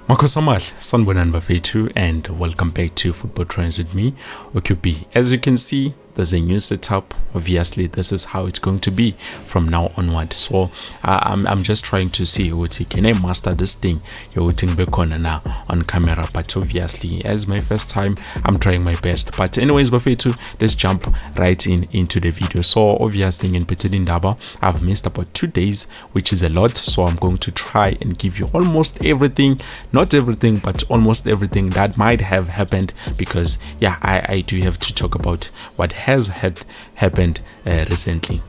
Makosamal, Sanbonan Bafetu, and welcome back to Football Trends with me, OQB. As you can see, there's a new setup. Obviously, this is how it's going to be from now onward. So I'm just trying to see can I master this thing now on camera. But obviously, as my first time, I'm trying my best. But anyways, Bafetu, let's jump right into the video. So obviously, in Petedindaba, I've missed about 2 days, which is a lot. So I'm going to try and give you almost everything, not everything, but almost everything that might have happened, because yeah, I do have to talk about what has happened recently.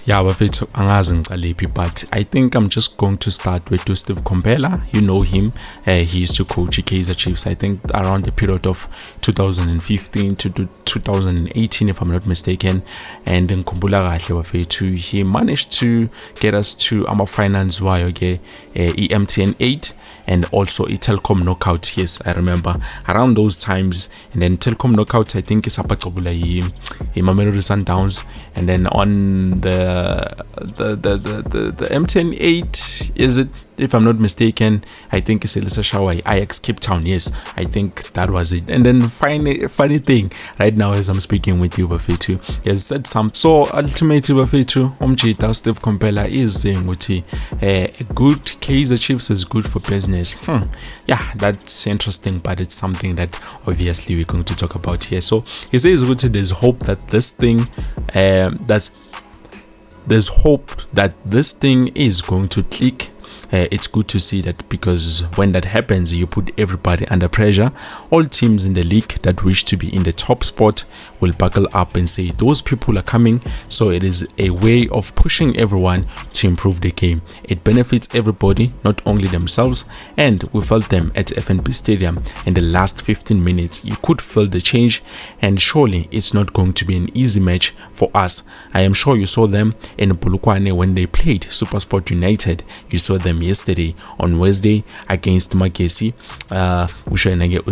Yeah, but I think I'm just going to start with Steve Komphela. You know him. He used to coach Kaizer Chiefs, I think, around the period of 2015 to 2018, if I'm not mistaken. And in he managed to get us to our finals via EMTN 8 and also a Telkom knockout. Yes, I remember around those times. And then Telkom knockout, I think, is Mamelodi Sundowns, and then on the MTN 8, is it, if I'm not mistaken, I think it's Elisa Shawai, Ajax Cape Town. Yes, I think that was it. And then funny thing, right now as I'm speaking with you, Bafetu, he has said some. So ultimately, Bafetu, Umjita Steve Komphela is saying a good Kaizer Chiefs is good for business. Yeah, that's interesting, but it's something that obviously we're going to talk about here. So he says there's hope that this thing, there's hope that this thing is going to click. It's good to see that, because when that happens, you put everybody under pressure. All teams in the league that wish to be in the top spot will buckle up and say those people are coming. So it is a way of pushing everyone to improve the game. It benefits everybody, not only themselves. And we felt them at FNB Stadium in the last 15 minutes. You could feel the change, and surely it's not going to be an easy match for us. I am sure you saw them in Polokwane when they played SuperSport United. You saw them yesterday on Wednesday against Magesi,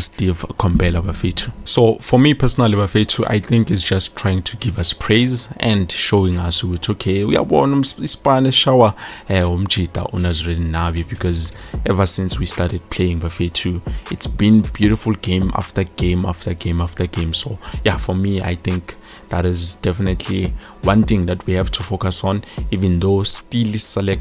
Steve Komphela Bafetu. So for me personally, Bafetu, I think it's just trying to give us praise and showing us okay, we are born Spanish shower umjita unazred Nabi, because ever since we started playing Bafetu, it's been beautiful game after game after game after game. So yeah, for me, I think that is definitely one thing that we have to focus on, even though still Saleh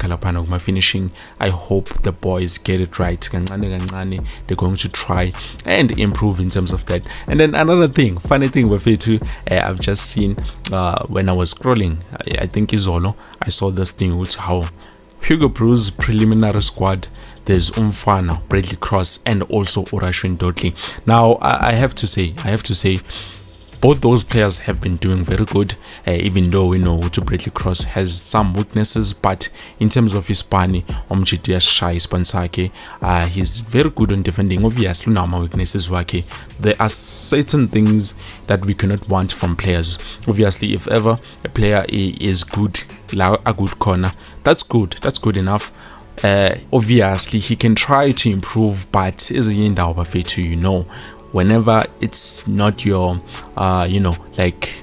finishing. I hope the boys get it right. They're going to try and improve in terms of that. And then another thing, funny thing with it too, I've just seen when I was scrolling, I think Izolo, I saw this thing with how Hugo Broos preliminary squad, there's Umfana, Bradley Cross, and also Orashwin Dudley. Now I have to say both those players have been doing very good, even though we know Bradley Cross has some weaknesses. But in terms of his Spani, he's very good on defending. Obviously, now my weaknesses wake. There are certain things that we cannot want from players. Obviously, if ever a player is good, a good corner, that's good. That's good enough. Obviously, he can try to improve, but as a Bafetu, you know, whenever it's not your like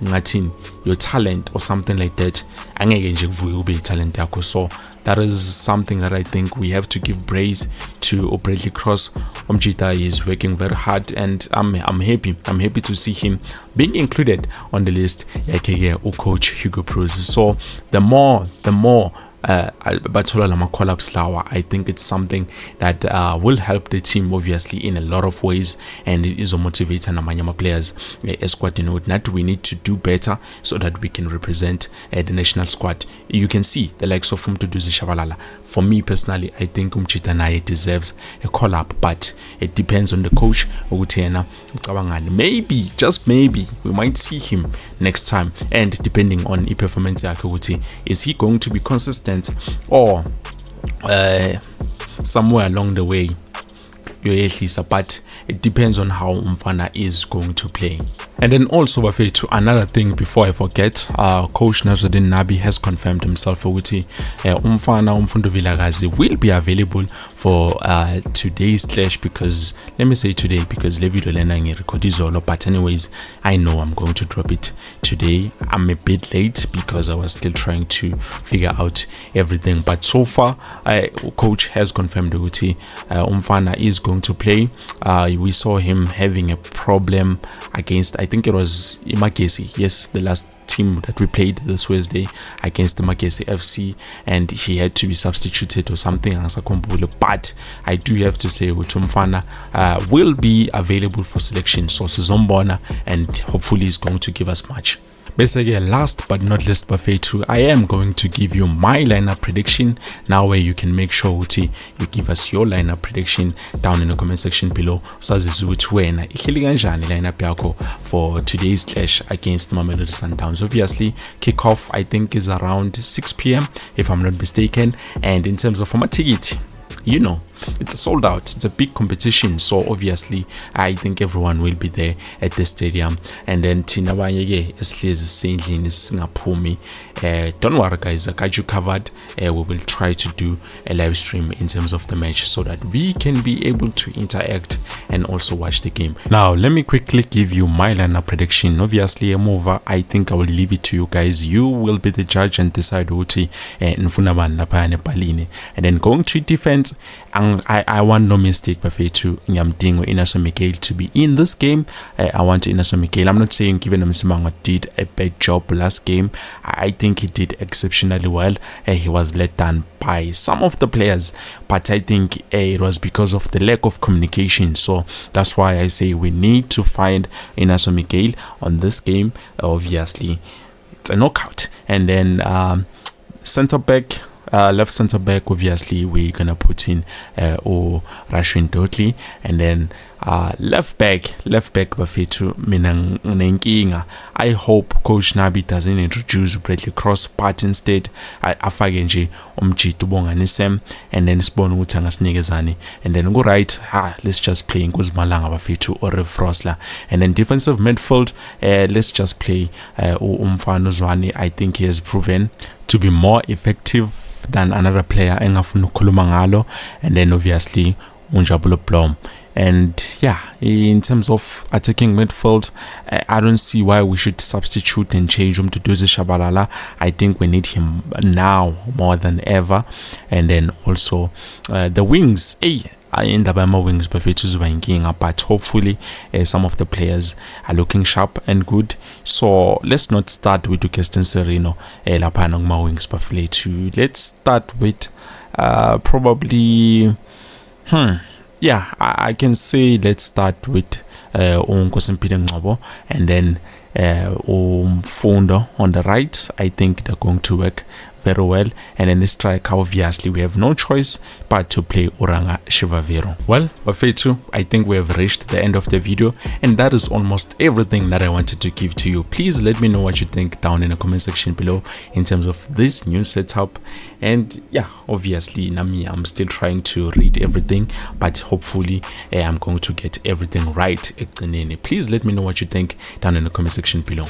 your talent or something like that, so that is something that I think we have to give praise to Bradley Cross. Umjita is working very hard, and I'm happy to see him being included on the list, coach Hugo Broos. So the more I think it's something that will help the team obviously in a lot of ways, and it is a motivator na players squad. That we need to do better so that we can represent the national squad. You can see the likes of Umduduzi Shabalala. For me personally, I think Umchita Naye deserves a call up, but it depends on the coach. Maybe, just maybe, we might see him next time, and depending on his performance, is he going to be consistent, or somewhere along the way but it depends on how Komphela is going to play. And then also bafethu, another thing before I forget, coach Nabi has confirmed himself ukuthi Komphela Umfundo Vilakazi will be available for today's clash, because let me say today because le video lena ngirecord izolo, but anyways I know I'm going to drop it today. I'm a bit late because I was still trying to figure out everything, but so far coach has confirmed ukuthi Komphela is going to play. We saw him having a problem against, I think it was Magesi, yes, the last team that we played this Wednesday against the Magesi FC, and he had to be substituted or something. But I do have to say Komphela will be available for selection, so Sizombona, and hopefully he's going to give us much. Basically, last but not least bafethu, I am going to give you my lineup prediction now, where you can make sure you give us your lineup prediction down in the comment section below. Sazisi ukuthi wena ihleli kanjani lineup yakho for today's clash against Mamelodi Sundowns. Obviously kickoff I think is around 6 p.m. if I'm not mistaken, and in terms of my ticket, you know, it's a sold out, it's a big competition, so obviously I think everyone will be there at the stadium. And then thina abanye ke esihlezi sendlini singaphumi, don't worry guys, I got you covered. We will try to do a live stream in terms of the match so that we can be able to interact and also watch the game. Now let me quickly give you my lineup prediction. Obviously I'm over, I think I will leave it to you guys. You will be the judge and decide ukuthi nifuna bani lapha nepalini. And then going to defense, I want no mistake bafethu, ngiyamdinga Inaso Miguel to be in this game. I want Inaso Miguel. I'm not saying Given Msimanga did a bad job last game. I think he did exceptionally well. He was let down by some of the players, but I think it was because of the lack of communication. So that's why I say we need to find Inaso Miguel on this game. Obviously it's a knockout. And then center back, left center back, obviously we're gonna put in Rashwin Dotli. And then left back bafethu, mina nginenkinga. I hope coach Nabi doesn't introduce Bradley Cross, but instead afake nje umjito Bonganisem, and then sibone ukuthi angasinikezani. And then go right, let's just play Nkuzmalanga bafethu or Frosler. And then defensive midfield, let's just play Umfana Zwane. I think he has proven to be more effective than another player engafuna ukukhuluma ngalo. And then obviously Unjabulo Blom. And yeah, in terms of attacking midfield, I don't see why we should substitute and change him to Duze Shabalala. I think we need him now more than ever. And then also the wings, I end up my wings but hopefully some of the players are looking sharp and good. So let's not start with Keston Serino my wings bafethu. Let's start with probably yeah, I can say let's start with Nkosimpile Ngcobo, and then Mfundo on the right. I think they're going to work very well. And then the striker, obviously we have no choice but to play Oranga Shivaviro. Well bafethu, I think we have reached the end of the video, and that is almost everything that I wanted to give to you. Please let me know what you think down in the comment section below in terms of this new setup. And yeah, obviously Nami, I'm still trying to read everything, but hopefully I'm going to get everything right. Please let me know what you think down in the comment section below.